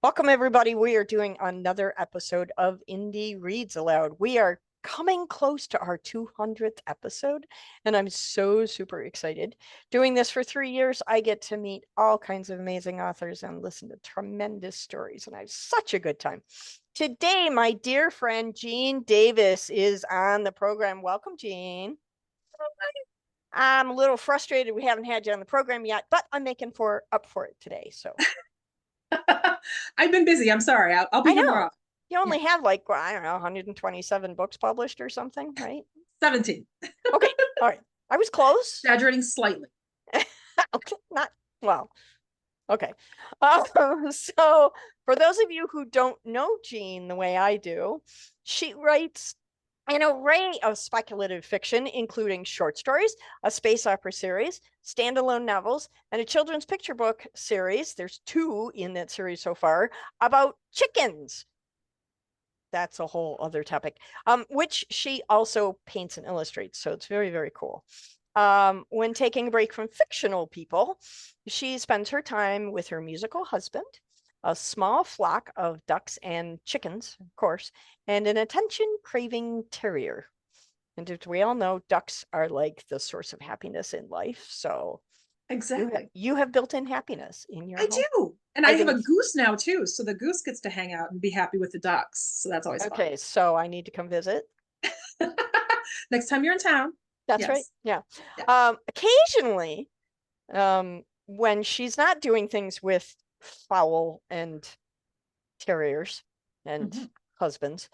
Welcome, everybody. We are doing another episode of Indie Reads Aloud. We are coming close to our 200th episode, and I'm so super excited. Doing this for 3 years, I get to meet all kinds of amazing authors and listen to tremendous stories, and I have such a good time. Today, my dear friend Jean Davis is on the program. Welcome, Jean. I'm a little frustrated we haven't had you on the program yet, but I'm making up for it today. So I've been busy. I'm sorry. I'll be I here more know often. you Yeah. only have like, I don't know, 127 books published or something, right? 17. Okay. All right. I was close. Exaggerating slightly. Okay. Not well. Okay. So for those of you who don't know Jean the way I do, she writes an array of speculative fiction, including short stories, a space opera series, standalone novels, and a children's picture book series. There's two in that series so far about chickens. That's a whole other topic, which she also paints and illustrates. So it's very, very cool. When taking a break from fictional people, she spends her time with her musical husband, a small flock of ducks and chickens, of course, and an attention-craving terrier. And as we all know, ducks are like the source of happiness in life. So Exactly. you have built-in happiness in your I home. do. And I I have think a goose now too. So the goose gets to hang out and be happy with the ducks. So that's always fun. okay, so I need to come visit. Next time you're in town. That's right. Yes. Yeah. Yeah. Occasionally, when she's not doing things with fowl and terriers and Mm-hmm. husbands,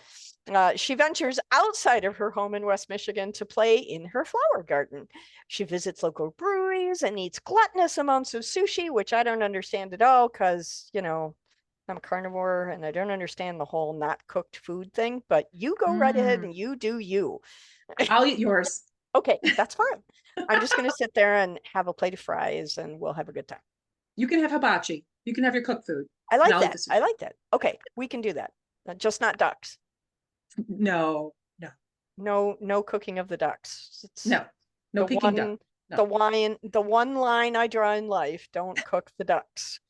she ventures outside of her home in West Michigan to play in her flower garden. She visits local breweries and eats gluttonous amounts of sushi, which I don't understand at all because, I'm a carnivore and I don't understand the whole not cooked food thing, but you go right ahead Mm. and you do you. I'll eat yours. Okay, that's fine. I'm just going to sit there and have a plate of fries and we'll have a good time. You can have hibachi. You can have your cooked food. I And like I'll eat the that. I sushi. like that. Okay, we can do that. Just not ducks. No, no, No cooking of the ducks. It's no. No the Peking duck. one No. the one line I draw in life, don't cook the ducks.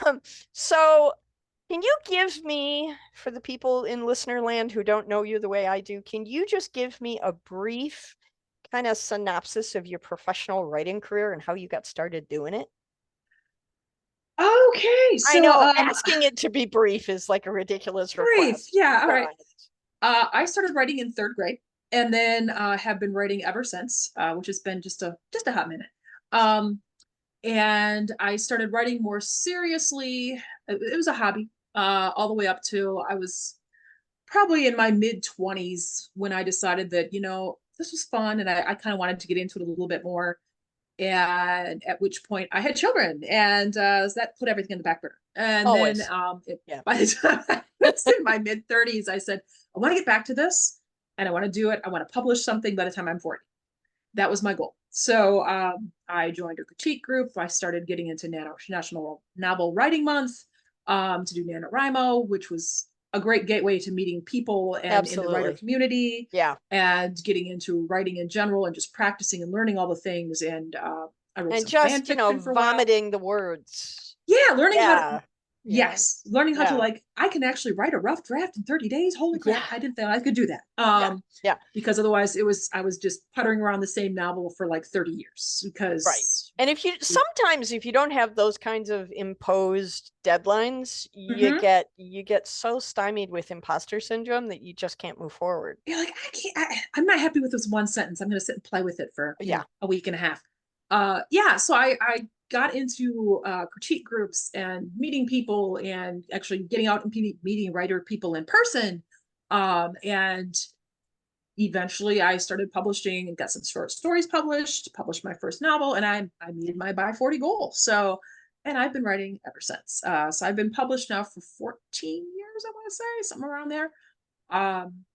Um, so can you give me, for the people in listener land who don't know you the way I do, can you just give me a brief kind of synopsis of your professional writing career and how you got started doing it? Okay. I So know asking it to be brief is like a ridiculous brief. request, Yeah. All right. but I started writing in third grade, and then have been writing ever since, which has been just a hot minute. Um, and I started writing more seriously. It was a hobby, all the way up to I was probably in my mid 20s when I decided that this was fun, and I kind of wanted to get into it a little bit more. And at which point I had children, and so that put everything in the back burner. And then always. Yeah. by the time I was in my mid 30s, I said, I want to get back to this, and I want to do it. I want to publish something by the time I'm 40. That was my goal. So I joined a critique group. I started getting into National Novel Writing Month, to do NaNoWriMo, which was a great gateway to meeting people and in the writer Absolutely. community, Yeah. and getting into writing in general and just practicing and learning all the things. And I wrote And some fan just, fiction for a while. vomiting the words. Yeah, learning how to, Yeah. Yeah. yes, learning how to, Yeah. like, I can actually write a rough draft in 30 days. Holy Yeah. crap, I didn't think I could do that. Yeah. Yeah. Because otherwise I was just puttering around the same novel for like 30 years Right. because And sometimes if you don't have those kinds of imposed deadlines, mm-hmm. you get so stymied with imposter syndrome that you just can't move forward. You're like, I'm not happy with this one sentence. I'm going to sit and play with it for, Yeah. a week and a half. Yeah. So I got into critique groups and meeting people and actually getting out and meeting writer people in person. And eventually I started publishing and got some short stories published my first novel, and I made my by 40 goal. So, and I've been writing ever since. So I've been published now for 14 years, I want to say, something around there. Um,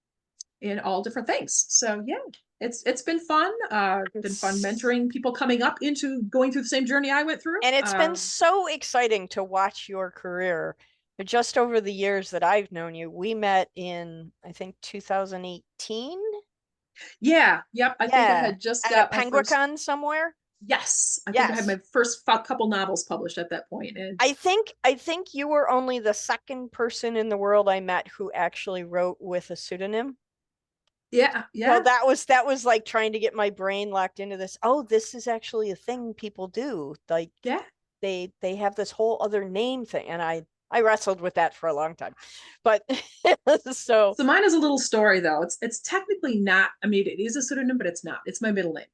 in all different things. So yeah, it's been fun. Been fun It's, mentoring people coming up into going through the same journey I went through. and it's been so exciting to watch your career. Just over the years that I've known you, we met in, I think, 2018. Yeah, yep. I think I Yeah. had just At a got my first. Penguicon somewhere. Yes, I think I had Yes. my first couple novels published at that point, and I think you were only the second person in the world I met who actually wrote with a pseudonym. yeah, So yeah, that was like trying to get my brain locked into this. Oh, this is actually a thing people do. Like yeah. they have this whole other name thing, and I wrestled with that for a long time. But so So mine is a little story though. It's technically not. I mean, it is a pseudonym, but it's not. It's my middle name.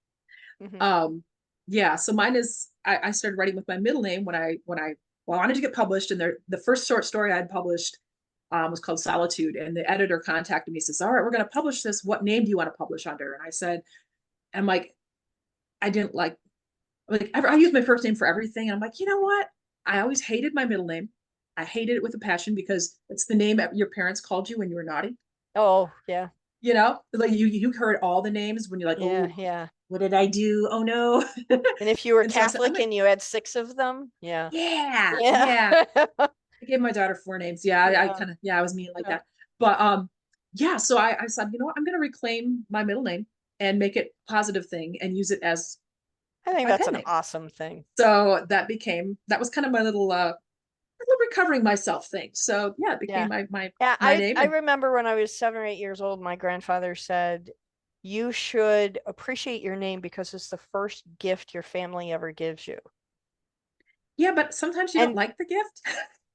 mhm. Um, yeah. So mine is. I started writing with my middle name when I wanted to get published, and the first short story I'd published was called Solitude, and the editor contacted me. Says, "All right, we're going to publish this. What name do you want to publish under?" And I said, "I'm like, I didn't like I use my first name for everything." And I'm like, you know what? I always hated my middle name. I hated it with a passion because it's the name your parents called you when you were naughty. Oh, yeah. You know, like you heard all the names when you're like, Yeah, oh, yeah. what did I do? Oh no. And if you were And so I said, I'm Catholic like, and you had six of them, yeah. yeah, Yeah. yeah. I gave my daughter four names. Yeah, I Yeah. kind of, yeah, I was mean like Yeah. that. But yeah, so I said, you know what, I'm gonna reclaim my middle name and make it a positive thing and use it as I think my that's pen an name. awesome thing. So that was kind of my little recovering myself thing. So yeah, it became Yeah. my my Yeah, my I name. I And remember when I was 7 or 8 years old, my grandfather said, "You should appreciate your name because it's the first gift your family ever gives you." yeah, but sometimes you don't And like the gift.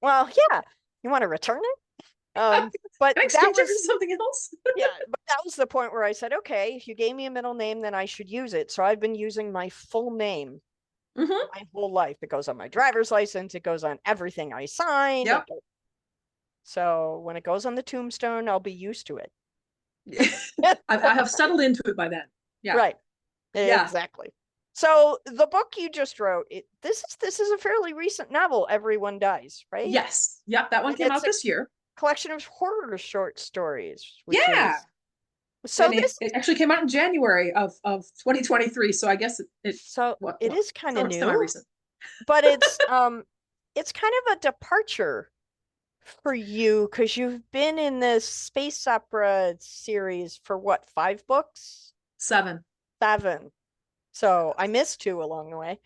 well, yeah, you want to return it? But Can I that exchange it for was something else? yeah, but that was the point where I said, okay, if you gave me a middle name, then I should use it. So I've been using my full name Mm-hmm. my whole life. It goes on my driver's license, it goes on everything I sign. Yep. So when it goes on the tombstone, I'll be used to it. I have settled into it by then. Yeah. Right. Yeah. Exactly. So the book you just wrote, this is a fairly recent novel, Everyone Dies, right? Yes. Yep. That one And came it's out a this year. collection of horror short stories, which Yeah. is so And it, this it actually came out in January of 2023. So I guess it so it what is kind of so semi new, recent. but it's kind of a departure for you because you've been in this space opera series for what, 5 books? 7. 7. So I missed 2 along the way.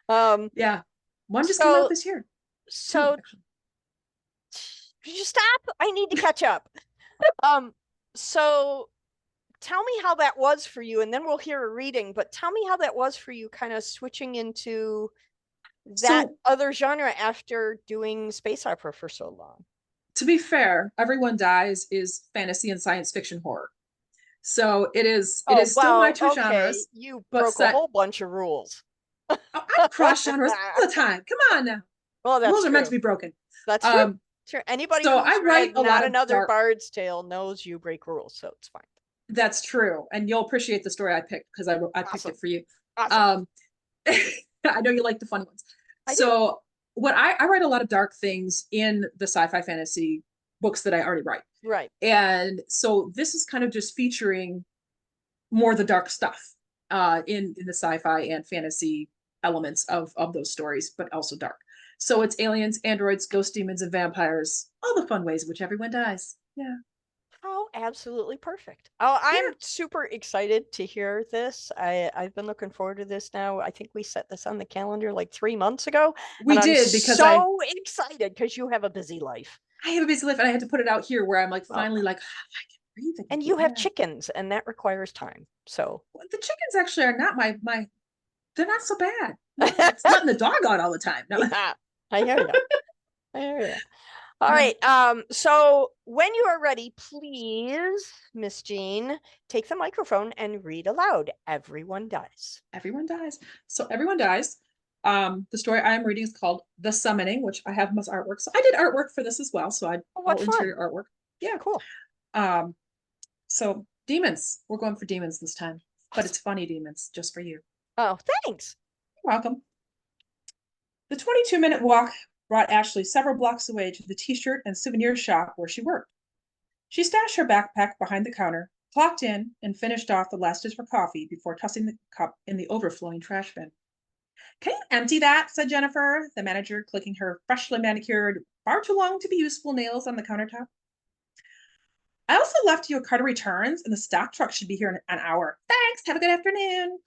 Um, Yeah. One just came out so this year. 2 so actually. you stop. I need to catch up. Um, so tell me how that was for you, and then we'll hear a reading. But tell me how that was for you, kind of switching into that So other genre after doing space opera for so long. to be fair, Everyone Dies is fantasy and science fiction horror. So it Oh, is still my well, two okay. genres, You but broke a set. whole bunch of rules. Oh, I cross genres all the time. Come on now. Well, that's Rules are meant to true. be broken. That's true. Um, Sure. Anybody so I who's write read a lot Not of Another dark. Bard's Tale knows you break rules, so it's fine. That's true, and you'll appreciate the story I picked because I picked it Awesome. for you. Awesome. Um, I know you like the funny ones. I do. So what I write a lot of dark things in the sci-fi fantasy books that I already write, Right. and so this is kind of just featuring more the dark stuff in the sci-fi and fantasy elements of those stories, but also dark. So it's aliens, androids, ghost demons, and vampires, all the fun ways in which everyone dies. Yeah. Oh, absolutely perfect. Oh, I'm Yeah. super excited to hear this. I've been looking forward to this now. I think we set this on the calendar like 3 months ago, and We I'm did because I so excited because you have a busy life. I have a busy life and I had to put it out here where I'm like Well, finally like I can breathe and again. you have Yeah. chickens, and that requires time. So, Well, the chickens actually are not my they're not so bad. No, it's letting the dog out all the time. No. yeah, I hear you. I hear you. All Yeah. right. So when you are ready, please, Miss Jean, take the microphone and read aloud. Everyone dies. Everyone dies. So everyone dies. The story I am reading is called The Summoning, which I have most artwork. So I did artwork for this as well. So I Oh, what all fun. interior artwork. Yeah. Cool. Um, so demons. We're going for demons this time, but Awesome. it's funny demons just for you. Oh, thanks. You're welcome. The 22-minute walk brought Ashley several blocks away to the t-shirt and souvenir shop where she worked. She stashed her backpack behind the counter, clocked in, and finished off the last of her coffee before tossing the cup in the overflowing trash bin. Can you empty that? Said Jennifer, the manager, clicking her freshly manicured, far too long to be useful nails on the countertop. I also left you a card of returns, and the stock truck should be here in an hour. Thanks. Have a good afternoon.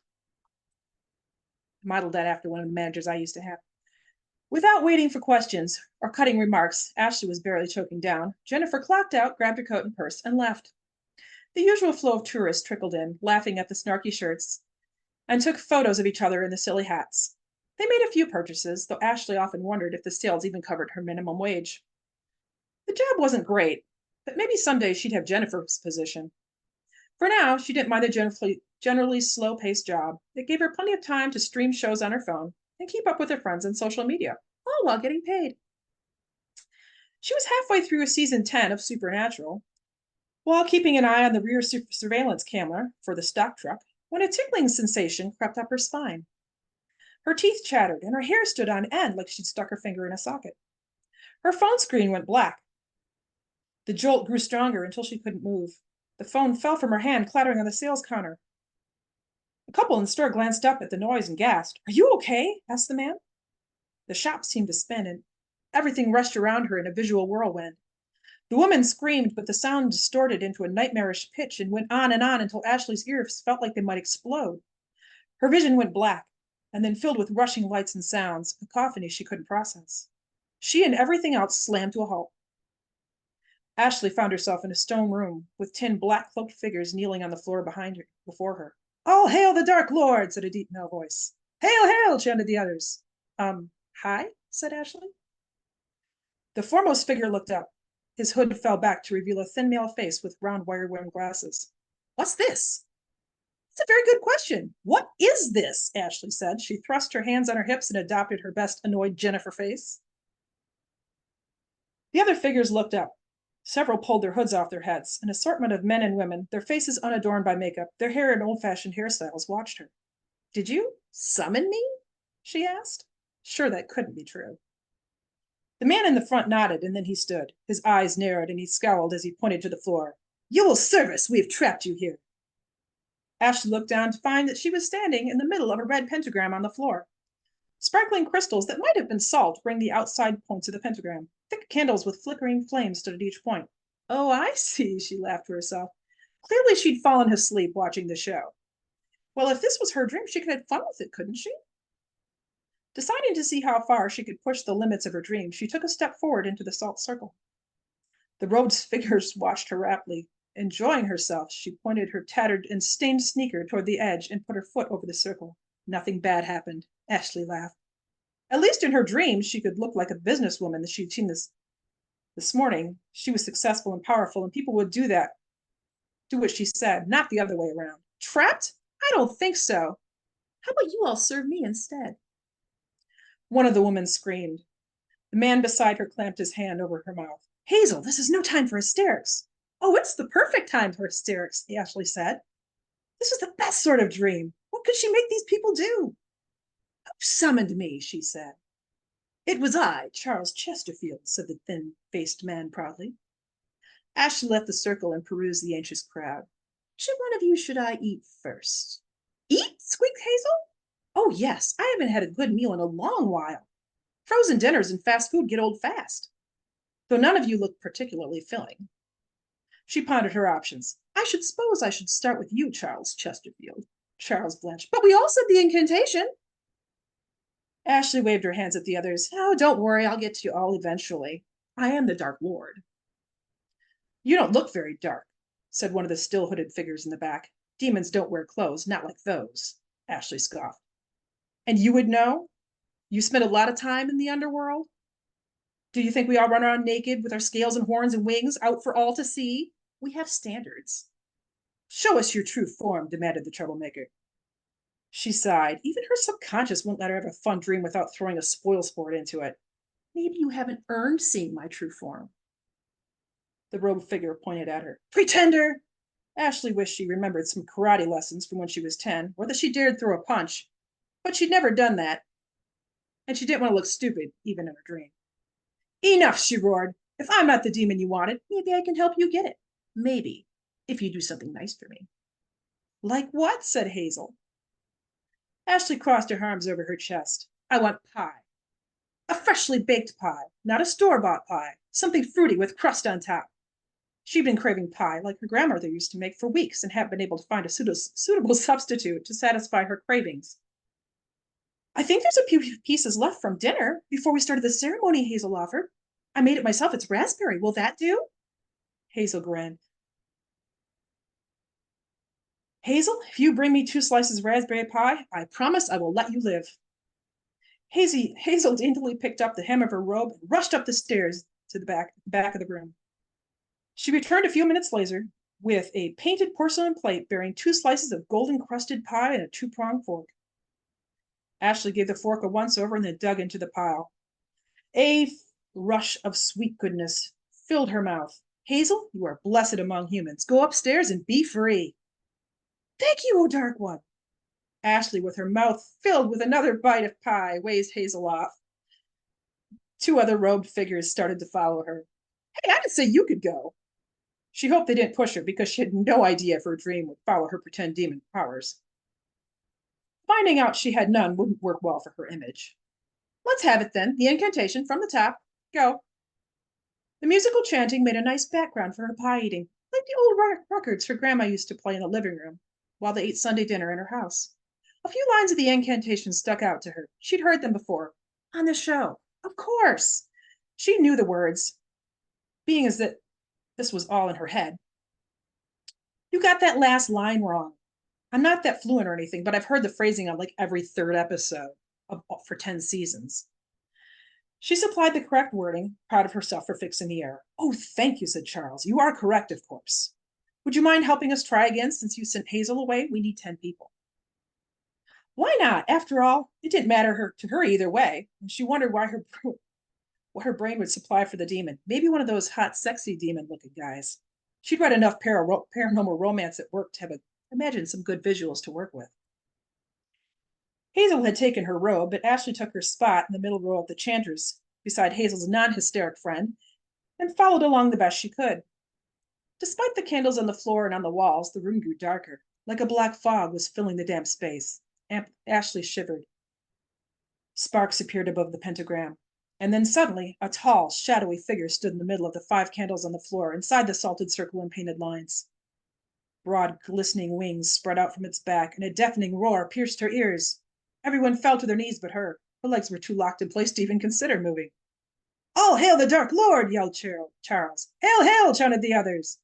Modeled that after one of the managers I used to have. Without waiting for questions or cutting remarks, Ashley was barely choking down. Jennifer clocked out, grabbed her coat and purse, and left. The usual flow of tourists trickled in, laughing at the snarky shirts, and took photos of each other in the silly hats. They made a few purchases, though Ashley often wondered if the sales even covered her minimum wage. The job wasn't great, but maybe someday she'd have Jennifer's position. For now, she didn't mind the generally slow-paced job. It gave her plenty of time to stream shows on her phone and keep up with her friends on social media, all while getting paid. She was halfway through season 10 of Supernatural, while keeping an eye on the rear surveillance camera for the stock truck, when a tickling sensation crept up her spine. Her teeth chattered and her hair stood on end like she'd stuck her finger in a socket. Her phone screen went black. The jolt grew stronger until she couldn't move. The phone fell from her hand, clattering on the sales counter. A couple in the store glanced up at the noise and gasped. "Are you okay?" asked the man. The shop seemed to spin, and everything rushed around her in a visual whirlwind. The woman screamed, but the sound distorted into a nightmarish pitch and went on until Ashley's ears felt like they might explode. Her vision went black, and then filled with rushing lights and sounds, a cacophony she couldn't process. She and everything else slammed to a halt. Ashley found herself in a stone room with 10 black-cloaked figures kneeling on the floor before her. "All hail the Dark Lord," said a deep male voice. "Hail, hail," chanted the others. Hi," said Ashley. The foremost figure looked up. His hood fell back to reveal a thin male face with round wire-rimmed glasses. "What's this?" "It's a very good question. What is this?" Ashley said. She thrust her hands on her hips and adopted her best annoyed Jennifer face. The other figures looked up. Several pulled their hoods off their heads. An assortment of men and women, their faces unadorned by makeup, their hair in old-fashioned hairstyles, watched her. "Did you summon me?" she asked. Sure, that couldn't be true. The man in the front nodded, and then he stood. His eyes narrowed, and he scowled as he pointed to the floor. "You will serve us. We have trapped you here." Ashley looked down to find that she was standing in the middle of a red pentagram on the floor. Sparkling crystals that might have been salt ringed the outside points of the pentagram. Thick candles with flickering flames stood at each point. "Oh, I see," she laughed to herself. Clearly she'd fallen asleep watching the show. Well, if this was her dream, she could have fun with it, couldn't she? Deciding to see how far she could push the limits of her dream, she took a step forward into the salt circle. The robed figures watched her raptly. Enjoying herself, she pointed her tattered and stained sneaker toward the edge and put her foot over the circle. Nothing bad happened. Ashley laughed. At least in her dreams, she could look like a businesswoman that she'd seen this morning. She was successful and powerful, and people would do what she said, not the other way around. Trapped? I don't think so. How about you all serve me instead? One of the women screamed. The man beside her clamped his hand over her mouth. "Hazel, this is no time for hysterics." "Oh, it's the perfect time for hysterics," Ashley said. "This is the best sort of dream. What could she make these people do?" "Who summoned me?" she said. "It was I, Charles Chesterfield," said the thin-faced man proudly. Ashley left the circle and perused the anxious crowd. "Which one of you should I eat first?" "Eat?" squeaked Hazel. "Oh, yes, I haven't had a good meal in a long while. Frozen dinners and fast food get old fast. Though none of you look particularly filling." She pondered her options. "I suppose I should start with you, Charles Chesterfield." Charles blanched. "But we all said the incantation." Ashley waved her hands at the others. "Oh, don't worry, I'll get to you all eventually. I am the Dark Lord." "You don't look very dark," said one of the still-hooded figures in the back. "Demons don't wear clothes, not like those." Ashley scoffed. "And you would know? You spent a lot of time in the underworld? Do you think we all run around naked with our scales and horns and wings out for all to see? We have standards." "Show us your true form," demanded the troublemaker. She sighed. Even her subconscious wouldn't let her have a fun dream without throwing a spoil sport into it. "Maybe you haven't earned seeing my true form." The robed figure pointed at her. "Pretender!" Ashley wished she remembered some karate lessons from when she was 10, or that she dared throw a punch. But she'd never done that, and she didn't want to look stupid, even in her dream. "Enough," she roared. "If I'm not the demon you wanted, maybe I can help you get it. Maybe, if you do something nice for me." "Like what?" said Hazel. Ashley crossed her arms over her chest. "I want pie. A freshly baked pie, not a store-bought pie. Something fruity with crust on top." She'd been craving pie, like her grandmother used to make, for weeks and hadn't been able to find a suitable substitute to satisfy her cravings. I think there's a few pieces left from dinner before we started the ceremony, Hazel offered. I made it myself. It's raspberry. Will that do? Hazel grinned. Hazel, if you bring me 2 slices of raspberry pie, I promise I will let you live. Hazel daintily picked up the hem of her robe and rushed up the stairs to the back of the room. She returned a few minutes later with a painted porcelain plate bearing 2 slices of golden crusted pie and a 2-pronged fork. Ashley gave the fork a once-over and then dug into the pile. A rush of sweet goodness filled her mouth. Hazel, you are blessed among humans. Go upstairs and be free. Thank you, O Dark One. Ashley, with her mouth filled with another bite of pie, waved Hazel off. 2 other robed figures started to follow her. Hey, I didn't say you could go. She hoped they didn't push her because she had no idea if her dream would follow her pretend demon powers. Finding out she had none wouldn't work well for her image. Let's have it then. The incantation from the top. Go. The musical chanting made a nice background for her pie eating, like the old records her grandma used to play in the living room while they ate Sunday dinner in her house. A few lines of the incantation stuck out to her. She'd heard them before. On the show. Of course. She knew the words, being as that this was all in her head. You got that last line wrong. I'm not that fluent or anything, but I've heard the phrasing on like every 3rd episode for 10 seasons. She supplied the correct wording, proud of herself for fixing the error. Oh, thank you, said Charles. You are correct, of course. Would you mind helping us try again since you sent Hazel away? We need 10 people. Why not? After all, it didn't matter to her either way, and she wondered what her brain would supply for the demon. Maybe one of those hot, sexy demon-looking guys. She'd read enough paranormal romance at work to imagine some good visuals to work with. Hazel had taken her robe, but Ashley took her spot in the middle row of the chanters, beside Hazel's non-hysteric friend, and followed along the best she could. Despite the candles on the floor and on the walls, the room grew darker, like a black fog was filling the damp space. Ashley shivered. Sparks appeared above the pentagram, and then suddenly a tall, shadowy figure stood in the middle of the 5 candles on the floor, inside the salted circle and painted lines. Broad, glistening wings spread out from its back, and a deafening roar pierced her ears. Everyone fell to their knees but her. Her legs were too locked in place to even consider moving. All hail the Dark Lord, yelled Charles. Hail, hail, chanted the others.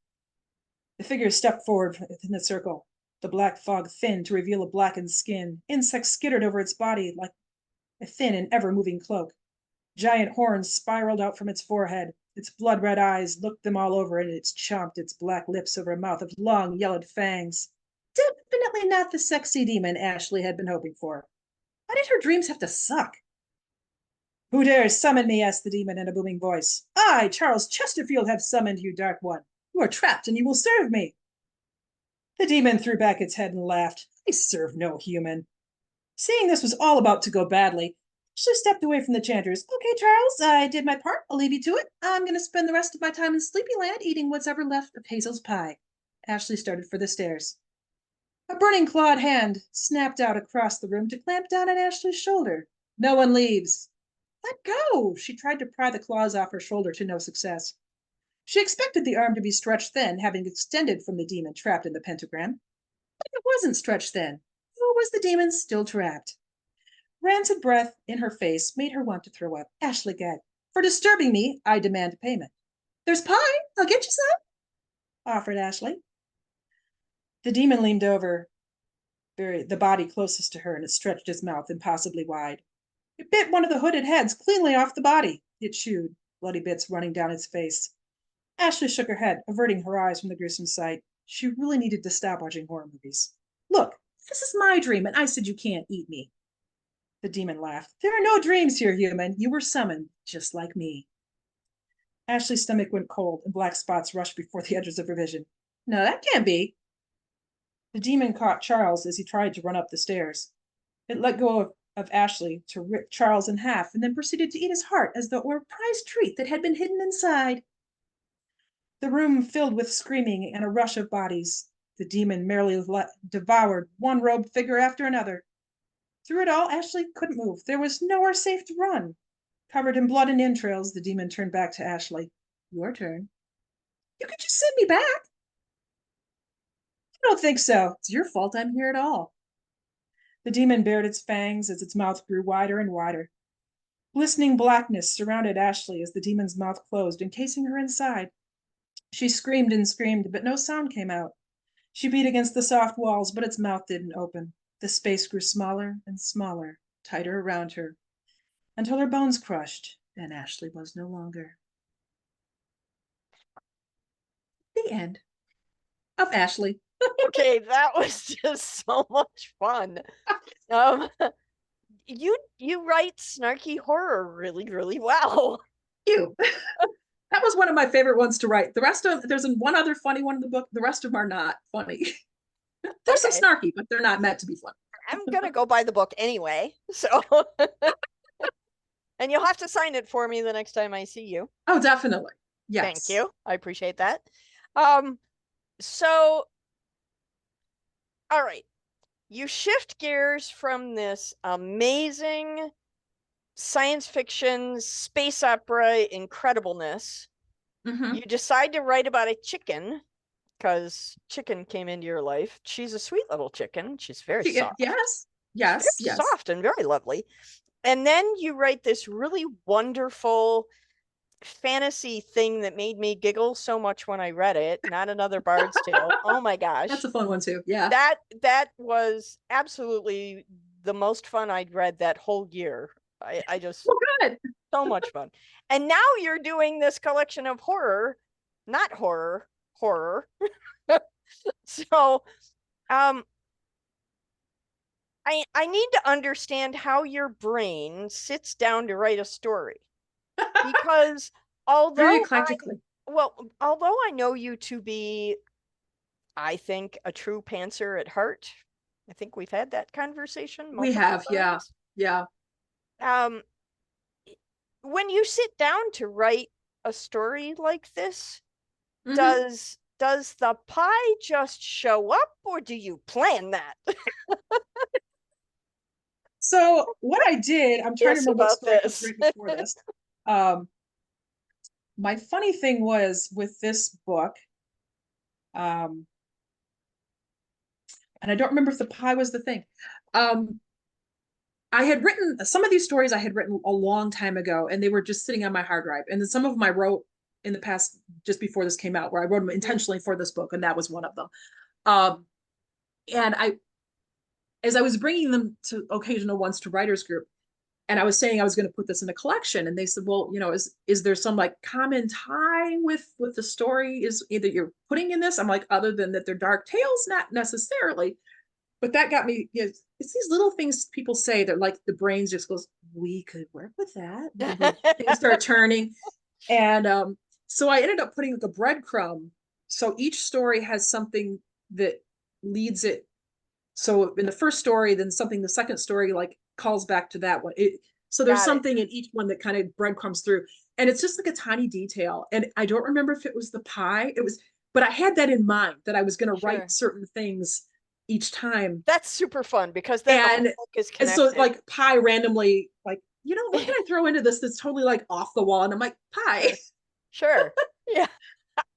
The figure stepped forward within the circle. The black fog thinned to reveal a blackened skin. Insects skittered over its body like a thin and ever-moving cloak. Giant horns spiraled out from its forehead. Its blood-red eyes looked them all over, and it chomped its black lips over a mouth of long, yellowed fangs. Definitely not the sexy demon Ashley had been hoping for. Why did her dreams have to suck? Who dares summon me? Asked the demon in a booming voice. I, Charles Chesterfield, have summoned you, Dark One. You are trapped, and you will serve me. The demon threw back its head and laughed. I serve no human. Seeing this was all about to go badly, Ashley stepped away from the chanters. Okay, Charles, I did my part. I'll leave you to it. I'm going to spend the rest of my time in Sleepyland eating what's ever left of Hazel's pie. Ashley started for the stairs. A burning clawed hand snapped out across the room to clamp down on Ashley's shoulder. No one leaves. Let go! She tried to pry the claws off her shoulder to no success. She expected the arm to be stretched thin, having extended from the demon trapped in the pentagram. But it wasn't stretched thin, nor was the demon still trapped. Rancid breath in her face made her want to throw up. Ashley gagged. For disturbing me, I demand payment. There's pie. I'll get you some, offered Ashley. The demon leaned over the body closest to her, and it stretched its mouth impossibly wide. It bit one of the hooded heads cleanly off the body. It chewed, bloody bits running down its face. Ashley shook her head, averting her eyes from the gruesome sight. She really needed to stop watching horror movies. Look, this is my dream, and I said you can't eat me. The demon laughed. There are no dreams here, human. You were summoned, just like me. Ashley's stomach went cold, and black spots rushed before the edges of her vision. No, that can't be. The demon caught Charles as he tried to run up the stairs. It let go of Ashley to rip Charles in half, and then proceeded to eat his heart as though it were a prized treat that had been hidden inside. The room filled with screaming and a rush of bodies. The demon merely devoured one robed figure after another. Through it all, Ashley couldn't move. There was nowhere safe to run. Covered in blood and entrails, the demon turned back to Ashley. Your turn. You could just send me back. I don't think so. It's your fault I'm here at all. The demon bared its fangs as its mouth grew wider and wider. Glistening blackness surrounded Ashley as the demon's mouth closed, encasing her inside. She screamed and screamed, but no sound came out. She beat against the soft walls, but its mouth didn't open. The space grew smaller and smaller, tighter around her, until her bones crushed, and Ashley was no longer. The end of Ashley. Okay, that was just so much fun. Um, you write snarky horror really, really well. You. That was one of my favorite ones to write. The rest of there's one other funny one in the book. The rest of them are not funny. There's some snarky, but they're not meant to be funny. I'm gonna go buy the book anyway. So and you'll have to sign it for me the next time I see you. Oh, definitely. Yes. Thank you. I appreciate that. So all right. You shift gears from this amazing science fiction space opera incredibleness. Mm-hmm. You decide to write about a chicken because chicken came into your life. She's a sweet little chicken. She's very soft. Yes. Yes. Very soft and very lovely. And then you write this really wonderful fantasy thing that made me giggle so much when I read it. Not Another Bard's Tale. Oh my gosh. That's a fun one too. Yeah. That was absolutely the most fun I'd read that whole year. I just good. So much fun. And now you're doing this collection of horror, not horror. So I need to understand how your brain sits down to write a story. Because although I know you to be, I think, a true pantser at heart. I think we've had that conversation. We have, times. Yeah. When you sit down to write a story like this, mm-hmm. does the pie just show up, or do you plan that? So what I did, I'm trying to remember what story was written before this. My funny thing was with this book, and I don't remember if the pie was the thing. I had written some of these stories I had written a long time ago, and they were just sitting on my hard drive. And then some of them I wrote in the past, just before this came out, where I wrote them intentionally for this book, and that was one of them. And as I was bringing them to occasional ones to writers group, and I was saying I was going to put this in a collection, and they said, well, is there some like common tie with the story is either you're putting in this? I'm like, other than that they're dark tales, not necessarily. But that got me, it's these little things people say that like the brain just goes, we could work with that. Things start turning. And so I ended up putting like a breadcrumb. So each story has something that leads it. So in the first story, then something, the second story like calls back to that one. So there's something in each one that kind of breadcrumbs through. And it's just like a tiny detail. And I don't remember if it was the pie. But I had that in mind that I was going to write certain things each time. That's super fun because then the whole book is connected. And so like pie randomly, like, what can I throw into this that's totally like off the wall? And I'm like, pie. Sure. Yeah.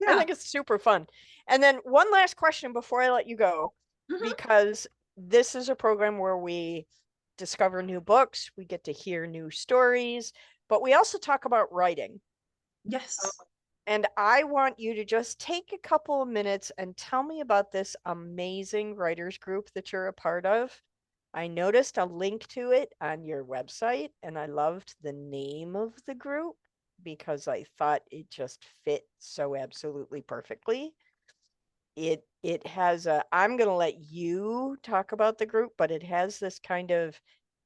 I think it's super fun. And then one last question before I let you go, because this is a program where we discover new books, we get to hear new stories, but we also talk about writing. Yes. And I want you to just take a couple of minutes and tell me about this amazing writers group that you're a part of. I noticed a link to it on your website, and I loved the name of the group because I thought it just fit so absolutely perfectly. It has I'm going to let you talk about the group, but it has this kind of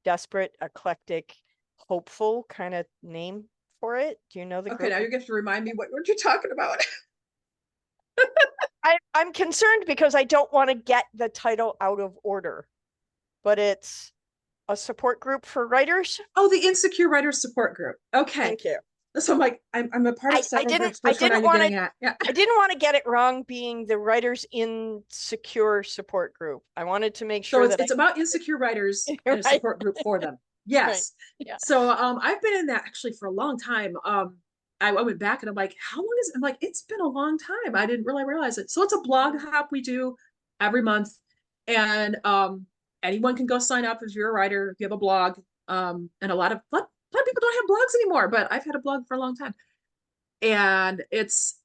desperate, eclectic, hopeful kind of name for it. Do you know the group? Okay, now you're going to have to remind me what you're talking about. I'm concerned because I don't want to get the title out of order, but it's a support group for writers. Oh, the Insecure Writers Support Group. Okay. Thank you. So I'm like, I'm a part of several groups. I didn't want to get it wrong being the Writers Insecure Support Group. I wanted to make sure that it's about insecure writers and a support group for them. Yes. Right. Yeah. So I've been in that actually for a long time. I went back and I'm like, how long is it? I'm like, it's been a long time. I didn't really realize it. So it's a blog hop we do every month. And anyone can go sign up if you're a writer, if you have a blog. And a lot of people don't have blogs anymore, but I've had a blog for a long time. And it's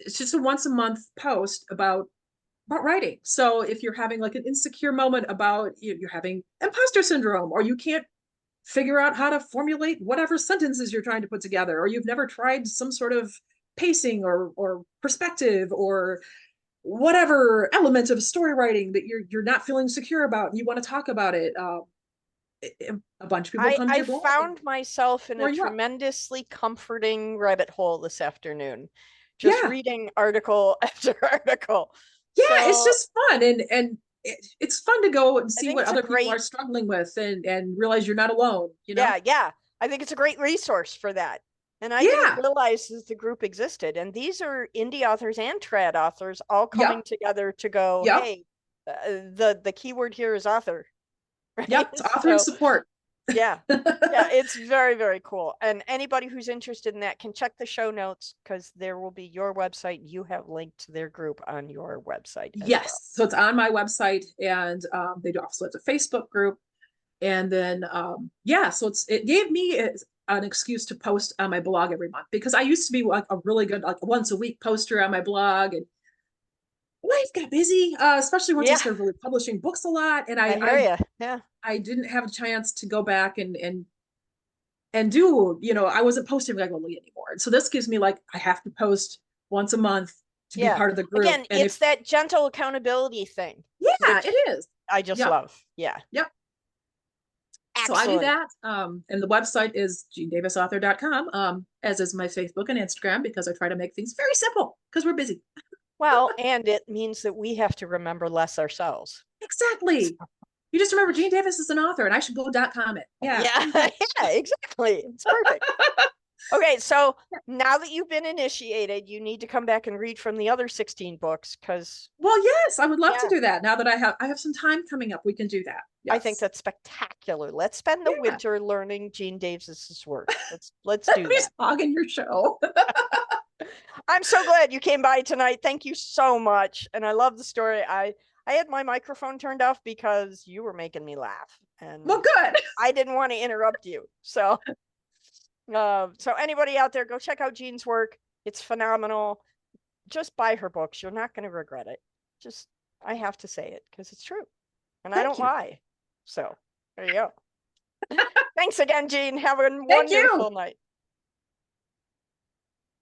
just a once a month post about writing. So if you're having like an insecure moment about you're having imposter syndrome, or you can't figure out how to formulate whatever sentences you're trying to put together, or you've never tried some sort of pacing or perspective or whatever element of story writing that you're not feeling secure about and you want to talk about it, a bunch of people come to I your blog found myself in a or you up. tremendously comforting rabbit hole this afternoon, just Yeah, reading article after article. yeah, it's So just fun, and it's fun to go and I see think what it's a other people are great, struggling with and realize you're not alone, you know. yeah, yeah. I think it's a great resource for that. And I didn't Yeah, realize that the group existed. And these are indie authors and trad authors all coming yep, together to go, yep, hey, the keyword here is author, yep, right? it's authoring So support. yeah. Yeah, it's very, very cool. And anybody who's interested in that can check the show notes because there will be your website. You have linked to their group on your website as well. Yes, so it's on my website, and they do also have a Facebook group. And then yeah, so it gave me an excuse to post on my blog every month, because I used to be like a really good like once a week poster on my blog, and life got busy, especially once I Yeah, started really publishing books a lot, and I hear you. Yeah. I didn't have a chance to go back and do, I wasn't posting regularly anymore. And so this gives me like I have to post once a month to be Yeah. part of the group. Again, And if it's that gentle accountability thing, yeah, which it is. I just Yep. love. Yeah. Yep. So I do Excellent. that. And the website is jeandavisauthor.com, as is my Facebook and Instagram, because I try to make things very simple because we're busy. Well, and it means that we have to remember less ourselves. Exactly. You just remember Jean Davis is an author and I should go.com it. Yeah, Yeah. there you go. Yeah, exactly. It's perfect. Okay, so now that you've been initiated, you need to come back and read from the other 16 books because, Well, yes, I would love to yeah, do that. Now that I have some time coming up, we can do that. I think Yes. that's spectacular. Let's spend the Yeah. winter learning Gene Davis's work. Let's do He's that. hogging your show. I'm so glad you came by tonight. Thank you so much. And I love the story. I had my microphone turned off because you were making me laugh Well, and good. I didn't want to interrupt you. So anybody out there, go check out Jean's work. It's phenomenal. Just buy her books. You're not going to regret it. Just, I have to say it because it's true. And I Thank don't you. lie. So there you go. Thanks again, Jean. Have a Thank you. wonderful night.